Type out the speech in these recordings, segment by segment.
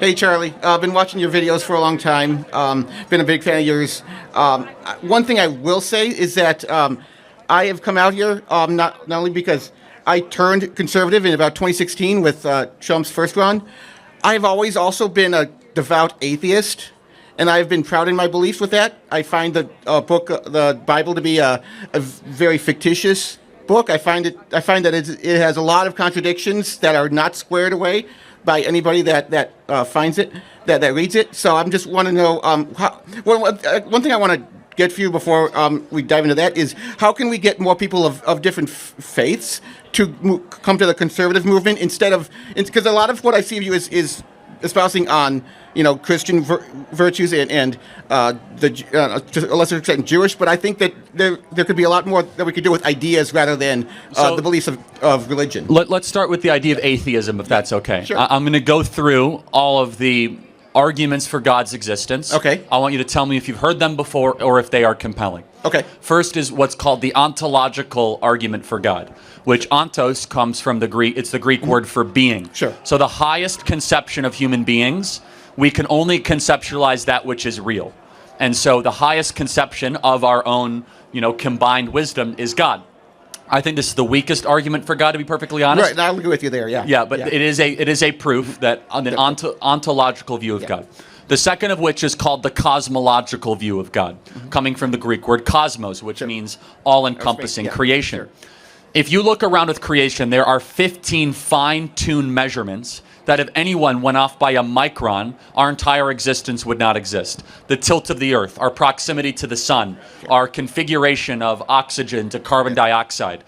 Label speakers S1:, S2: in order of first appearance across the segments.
S1: Hey, Charlie. I've been watching your videos for a long time. Been a big fan of yours. One thing I will say is that I have come out here not only because I turned conservative in about 2016 with Trump's first run. I've always also been a devout atheist, and I've been proud in my beliefs with that. I find the book, the Bible, to be a very fictitious book. I find that it has a lot of contradictions that are not squared away by anybody that finds it, that reads it. So I'm just want to know one thing I want to get for you before we dive into that is how can we get more people of different faiths to come to the conservative movement instead of, because a lot of what I see of you is espousing on Christian virtues and to a lesser extent Jewish, but I think that there could be a lot more that we could do with ideas rather than the beliefs of religion.
S2: Let's start with the idea of atheism, if that's okay.
S1: Sure.
S2: I'm going to go through all of the arguments for God's existence.
S1: Okay.
S2: I want you to tell me if you've heard them before or if they are compelling.
S1: Okay.
S2: First is what's called the ontological argument for God, which ontos comes from the Greek. It's the Greek word for being.
S1: Sure.
S2: So the highest conception of human beings, we can only conceptualize that which is real. And so the highest conception of our own, combined wisdom is God. I think this is the weakest argument for God, to be perfectly honest.
S1: Right, I'll agree with you there, yeah.
S2: Yeah, but it is a proof that on an ontological view of God. The second of which is called the cosmological view of God, coming from the Greek word cosmos, which means all-encompassing creation.
S1: Sure.
S2: If you look around with creation, there are 15 fine-tuned measurements that if anyone went off by a micron, our entire existence would not exist. The tilt of the earth, our proximity to the sun, our configuration of oxygen to carbon dioxide.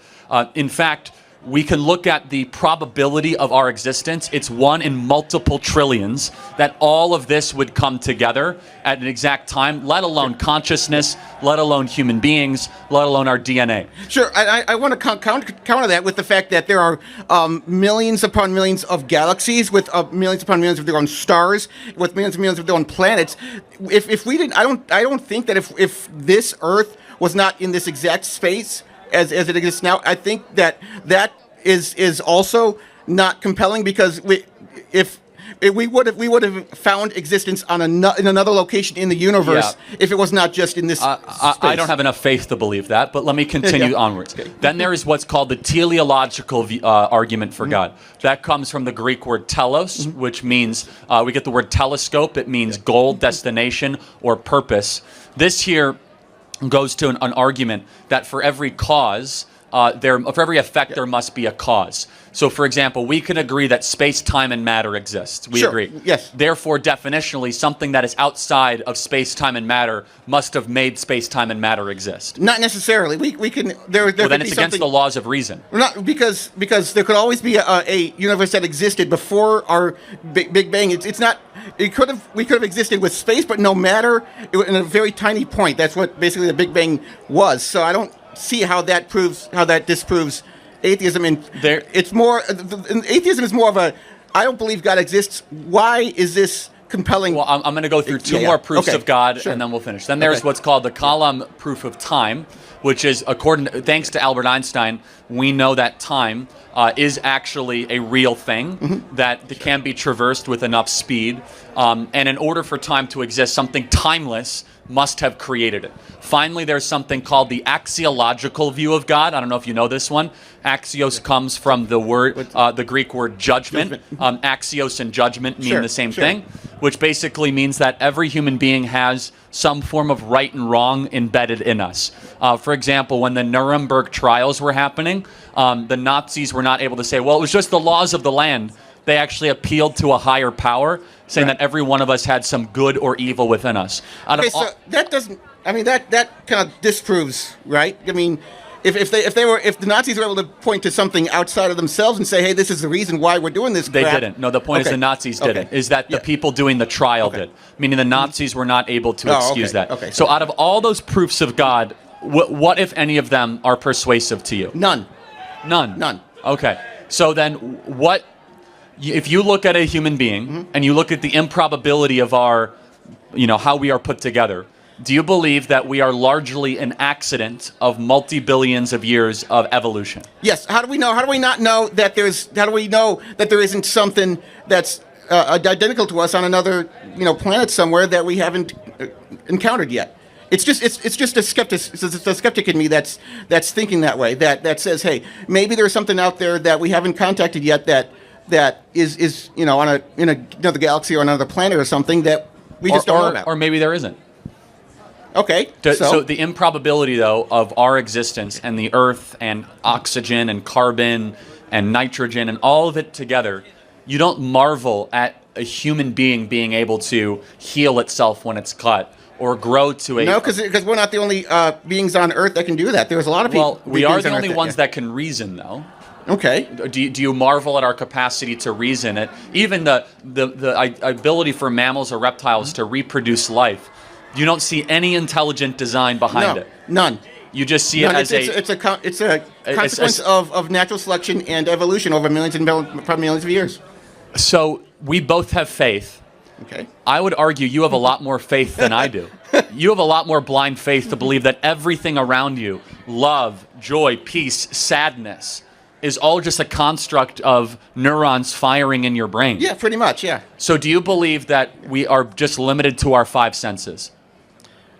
S2: In fact, we can look at the probability of our existence. It's 1 in multiple trillions that all of this would come together at an exact time, let alone consciousness, let alone human beings, let alone our DNA.
S1: Sure, I want to counter that with the fact that there are millions upon millions of galaxies with millions upon millions of their own stars, with millions and millions of their own planets. If we didn't, I don't think that if this Earth was not in this exact space as it exists now, I think that is also not compelling because we would have found existence on in another location in the universe if it was not just in this space.
S2: I don't have enough faith to believe that, but let me continue onwards. Okay. Then there is what's called the teleological argument for God. That comes from the Greek word telos, which means we get the word telescope. It means goal, destination, or purpose. This here goes to an argument that for every cause, for every effect, there must be a cause. So, for example, we can agree that space, time, and matter exists. We agree.
S1: Yes.
S2: Therefore, definitionally, something that is outside of space, time, and matter must have made space, time, and matter exist.
S1: Not necessarily. We can. Well,
S2: then it's against the laws of reason.
S1: Not because there could always be a universe that existed before our Big Bang. It's not. We could have existed with space, but no matter in a very tiny point. That's what basically the Big Bang was. So I don't see how that disproves atheism. And it's more atheism is more of a I don't believe God exists. Why is this compelling?
S2: Well, I'm going to go through two more proofs of God,
S1: sure.
S2: And then we'll finish. Then there's what's called the column proof of time, which is thanks to Albert Einstein, we know that time is actually a real thing that can be traversed with enough speed. And in order for time to exist, something timeless must have created it. Finally, there's something called the axiological view of God. I don't know if you know this one. Axios comes from the Greek word judgment. Axios and judgment mean the same thing, which basically means that every human being has some form of right and wrong embedded in us. For example, when the Nuremberg trials were happening, the Nazis were not able to say, well, it was just the laws of the land. They actually appealed to a higher power, saying that every one of us had some good or evil within us.
S1: So that doesn't. I mean, that kind of disproves, right? I mean, if the Nazis were able to point to something outside of themselves and say, hey, this is the reason why we're doing this crap.
S2: They didn't. No, the point is the Nazis didn't. Is that the people doing the trial did. Meaning the Nazis were not able to excuse that.
S1: Okay.
S2: So out of all those proofs of God, what if any of them are persuasive to you?
S1: None.
S2: None. Okay. So then what... If you look at a human being and you look at the improbability of our, how we are put together, do you believe that we are largely an accident of multi-billions of years of evolution?
S1: Yes. How do we know? How do we not know that how do we know that there isn't something that's identical to us on another, planet somewhere that we haven't encountered yet. It's just a skeptic in me that's thinking that way. That says, hey, maybe there's something out there that we haven't contacted yet that is in another galaxy or another planet or something that we just don't know about.
S2: Or maybe there isn't.
S1: Okay.
S2: So the improbability, though, of our existence and the Earth and oxygen and carbon and nitrogen and all of it together, you don't marvel at a human being being able to heal itself when it's cut or grow to a...
S1: No, because we're not the only beings on Earth that can do that. There's a lot of people...
S2: Well, we are the only ones that can reason, though.
S1: Okay.
S2: Do you marvel at our capacity to reason it? Even the ability for mammals or reptiles to reproduce life. You don't see any intelligent design behind it.
S1: None.
S2: You just see it as
S1: it's a consequence of natural selection and evolution over millions of years.
S2: So we both have faith.
S1: Okay.
S2: I would argue you have a lot more faith than I do. You have a lot more blind faith to believe that everything around you, love, joy, peace, sadness, is all just a construct of neurons firing in your brain.
S1: Yeah, pretty much, yeah.
S2: So do you believe that we are just limited to our five senses?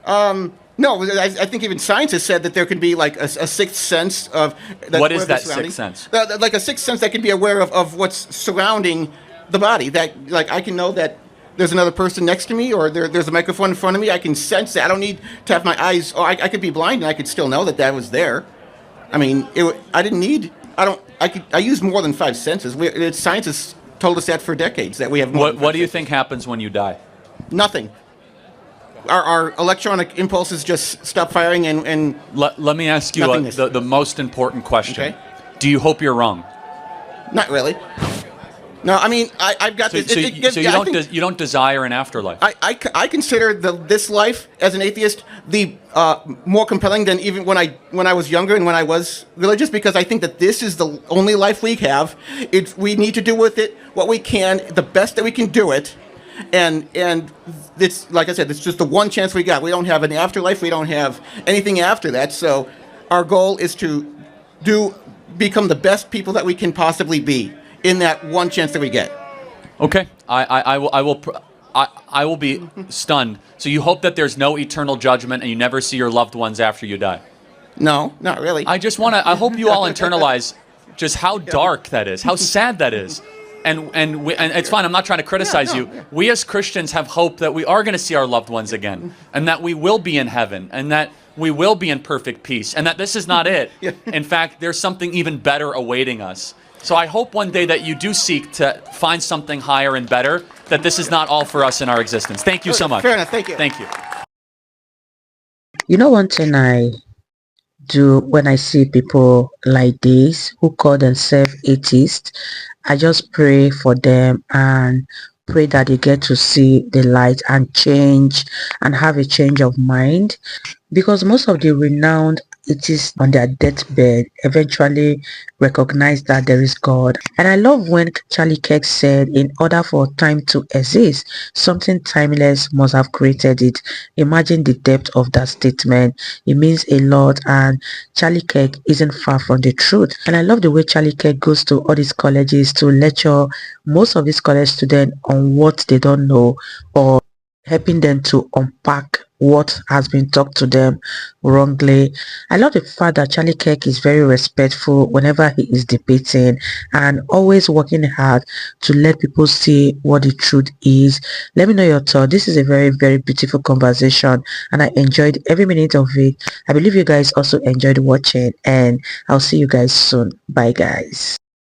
S1: No, I think even science has said that there can be like a sixth sense of...
S2: What is that sixth sense?
S1: Like a sixth sense that can be aware of what's surrounding the body. That, like, I can know that there's another person next to me or there's a microphone in front of me. I can sense that. I don't need to have my eyes... Oh, I could be blind and I could still know that was there. I mean, I didn't need... I use more than five senses. Science has told us that for decades, that we have more.
S2: What do you think happens when you die?
S1: Nothing. Our electronic impulses just stop firing and
S2: let me ask you the most important question.
S1: Okay.
S2: Do you hope you're wrong?
S1: Not really. No, I mean, I've got this.
S2: So you don't desire an afterlife?
S1: I consider this life as an atheist the more compelling than even when I was younger and when I was religious, because I think that this is the only life we have. We need to do with it what we can, the best that we can do it, and it's, like I said, it's just the one chance we got. We don't have an afterlife. We don't have anything after that. So our goal is to become the best people that we can possibly be in that one chance that we get.
S2: Okay, I will be stunned. So you hope that there's no eternal judgment and you never see your loved ones after you die?
S1: No, not really.
S2: I hope you all internalize just how dark that is, how sad that is. And it's fine, I'm not trying to criticize you. Yeah. We as Christians have hope that we are going to see our loved ones again, and that we will be in heaven, and that we will be in perfect peace, and that this is not it.
S1: Yeah.
S2: In fact, there's something even better awaiting us. So I hope one day that you do seek to find something higher and better, that this is not all for us in our existence. Thank you so much.
S1: Fair enough, thank you.
S2: Thank you.
S3: You know, one thing I do when I see people like this who call themselves atheists, I just pray for them and pray that they get to see the light and change and have a change of mind, because most of the renowned atheists on their deathbed eventually recognize that there is God. And I love when Charlie Kirk said, in order for time to exist, something timeless must have created it. Imagine the depth of that statement. It means a lot, and Charlie Kirk isn't far from the truth. And I love the way Charlie Kirk goes to all these colleges to lecture most of these college students on what they don't know, or helping them to unpack what has been taught to them wrongly. I love the fact that Charlie Kirk is very respectful whenever he is debating, and always working hard to let people see what the truth is. Let me know your thoughts. This is a very, very beautiful conversation, and I enjoyed every minute of it. I believe you guys also enjoyed watching, and I'll see you guys soon. Bye guys.